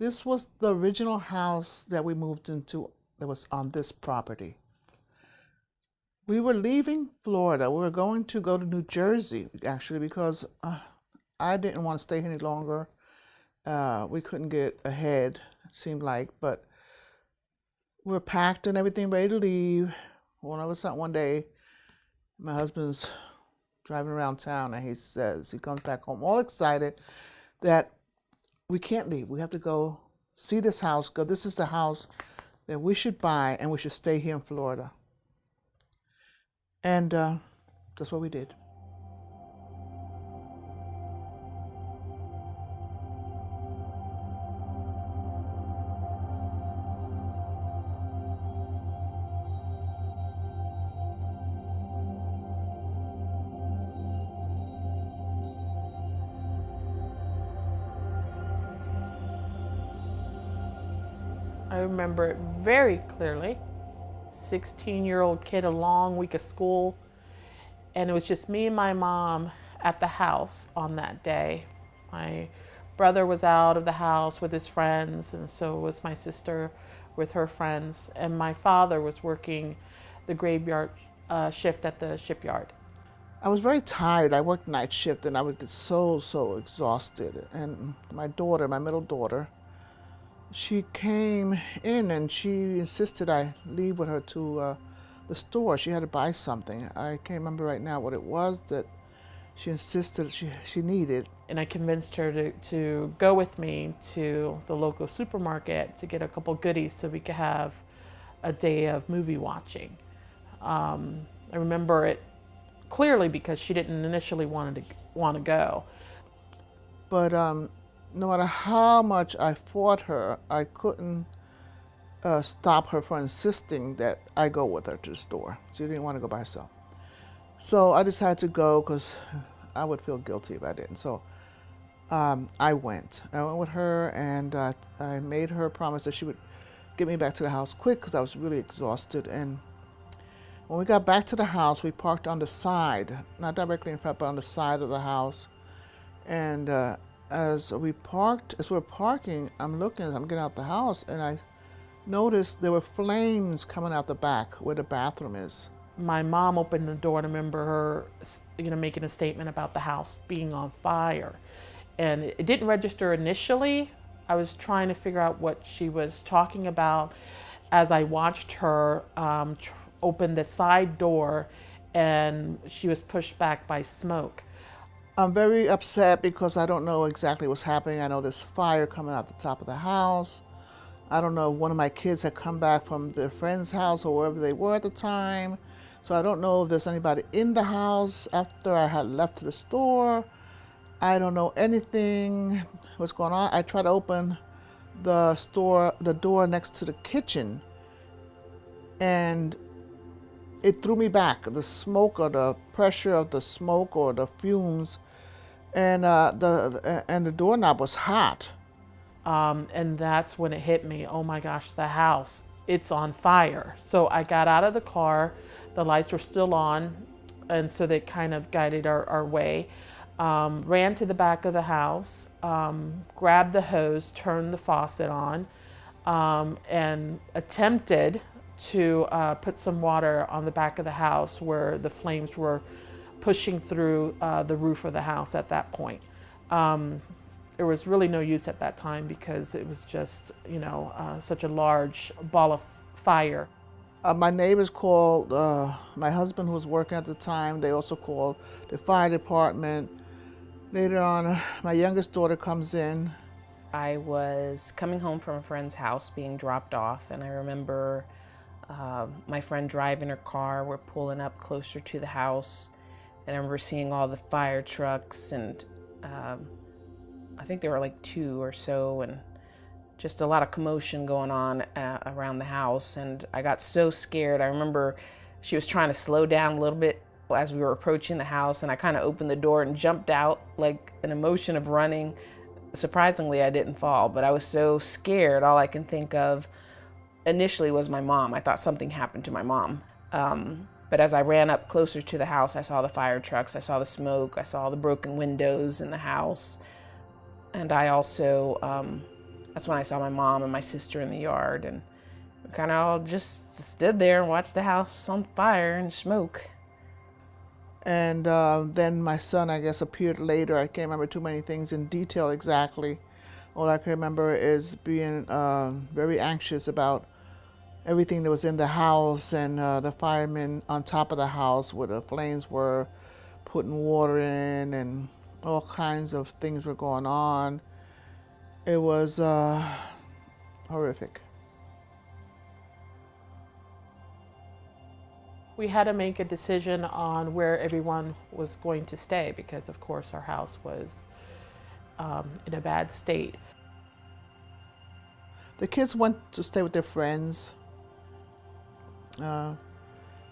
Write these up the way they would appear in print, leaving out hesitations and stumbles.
This was the original house that we moved into that was on this property. We were leaving Florida. We were going to go to New Jersey, actually, because I didn't want to stay here any longer. We couldn't get ahead, it seemed like, but we were packed and everything, ready to leave. All of a sudden, one day, my husband's driving around town, and he comes back home all excited that we can't leave. We have to go see this house, because this is the house that we should buy, and we should stay here in Florida. And that's what we did. I remember it very clearly. 16-year-old kid, a long week of school, and it was just me and my mom at the house on that day. My brother was out of the house with his friends, and so was my sister with her friends, and my father was working the graveyard shift at the shipyard. I was very tired. I worked night shift, and I would get so exhausted. And my daughter, my middle daughter, she came in and she insisted I leave with her to the store. She had to buy something. I can't remember right now what it was that she insisted she needed. And I convinced her to go with me to the local supermarket to get a couple goodies so we could have a day of movie watching. I remember it clearly because she didn't initially want to go. But no matter how much I fought her, I couldn't stop her from insisting that I go with her to the store. She didn't want to go by herself. So I decided to go because I would feel guilty if I didn't. So I went. I went with her, and I made her promise that she would get me back to the house quick because I was really exhausted. And when we got back to the house, we parked on the side, not directly in front, but on the side of the house. And as we're parking, I'm getting out the house, and I noticed there were flames coming out the back where the bathroom is. My mom opened the door, and I remember her, making a statement about the house being on fire. And it didn't register initially. I was trying to figure out what she was talking about as I watched her open the side door, and she was pushed back by smoke. I'm very upset because I don't know exactly what's happening. I know there's fire coming out the top of the house. I don't know if one of my kids had come back from their friend's house or wherever they were at the time. So I don't know if there's anybody in the house after I had left to the store. I don't know anything, what's going on. I tried to open the door next to the kitchen, and it threw me back. The smoke, or the pressure of the smoke, or the fumes, and the doorknob was hot. And that's when it hit me. Oh my gosh, the house, it's on fire. So I got out of the car. The lights were still on, and so they kind of guided our way. Ran to the back of the house, grabbed the hose, turned the faucet on, and attempted to put some water on the back of the house where the flames were pushing through the roof of the house at that point. There was really no use at that time because it was just, such a large ball of fire. My neighbors called my husband, who was working at the time. They also called the fire department. Later on, my youngest daughter comes in. I was coming home from a friend's house being dropped off, and I remember my friend driving her car. We're pulling up closer to the house, and I remember seeing all the fire trucks, and I think there were like 2 or so, and just a lot of commotion going on around the house, and I got so scared. I remember she was trying to slow down a little bit as we were approaching the house, and I kind of opened the door and jumped out like an emotion of running. Surprisingly, I didn't fall, but I was so scared. All I can think of initially was my mom. I thought something happened to my mom. But as I ran up closer to the house, I saw the fire trucks, I saw the smoke, I saw the broken windows in the house. And I also That's when I saw my mom and my sister in the yard, and we kind of all just stood there and watched the house on fire and smoke. And then my son, I guess, appeared later. I can't remember too many things in detail exactly. All I can remember is being very anxious about everything that was in the house, and the firemen on top of the house where the flames were, putting water in, and all kinds of things were going on. It was horrific. We had to make a decision on where everyone was going to stay because, of course, our house was in a bad state. The kids went to stay with their friends. Me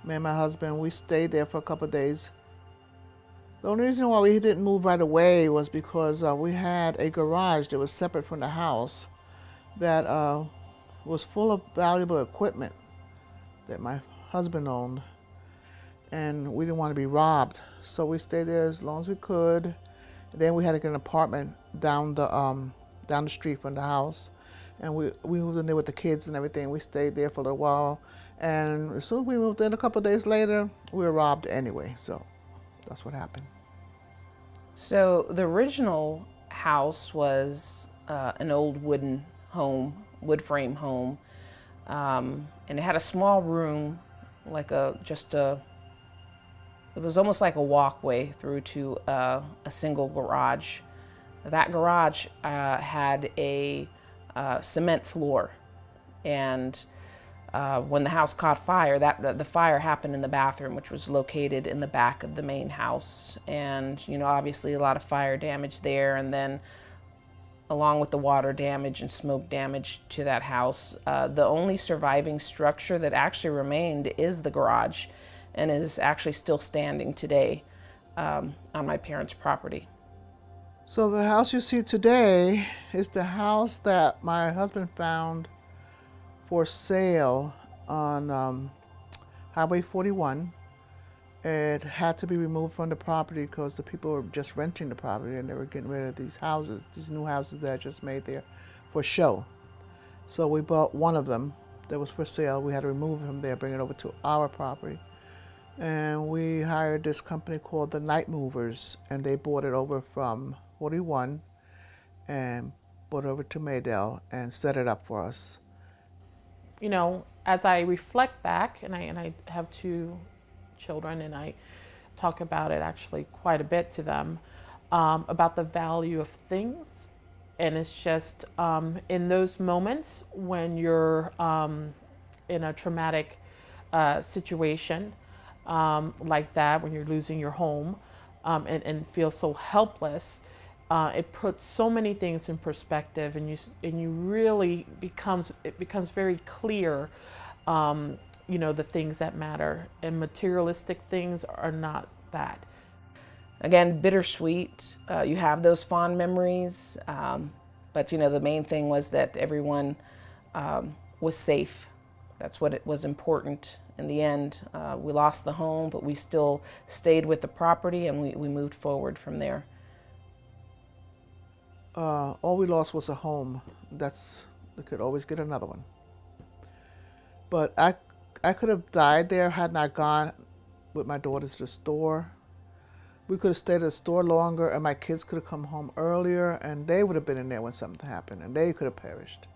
and my husband, we stayed there for a couple of days. The only reason why we didn't move right away was because we had a garage that was separate from the house that was full of valuable equipment that my husband owned, and we didn't want to be robbed, so we stayed there as long as we could. Then we had to get an apartment down the street from the house, and we moved in there with the kids and everything. We stayed there for a little while, and as soon as we moved in, a couple of days later, we were robbed anyway. So that's what happened. So the original house was an old wooden home, wood frame home, and it had a small room, like it was almost like a walkway through to a single garage. That garage had a cement floor, and when the house caught fire, the fire happened in the bathroom, which was located in the back of the main house. And obviously a lot of fire damage there, and then along with the water damage and smoke damage to that house, the only surviving structure that actually remained is the garage, and is actually still standing today on my parents' property. So the house you see today is the house that my husband found for sale on Highway 41. It had to be removed from the property because the people were just renting the property and they were getting rid of these houses, these new houses that I just made there for show. So we bought one of them that was for sale. We had to remove it from there, bring it over to our property. And we hired this company called the Night Movers, and they brought it over from 41 and brought it over to Maydale and set it up for us. As I reflect back, and I have two children, and I talk about it actually quite a bit to them, about the value of things. And it's just in those moments when you're in a traumatic situation like that, when you're losing your home and feel so helpless, it puts so many things in perspective, and you really becomes very clear, the things that matter, and materialistic things are not that. Again, bittersweet. You have those fond memories, but the main thing was that everyone was safe. That's what it was important. In the end, we lost the home, but we still stayed with the property, and we moved forward from there. All we lost was a home. We could always get another one. But I could have died there had not gone with my daughter to the store. We could have stayed at the store longer, and my kids could have come home earlier, and they would have been in there when something happened, and they could have perished.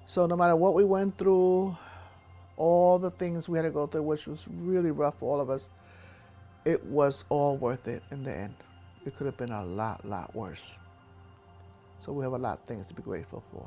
So no matter what we went through, all the things we had to go through, which was really rough for all of us, it was all worth it in the end. It could have been a lot worse. So we have a lot of things to be grateful for.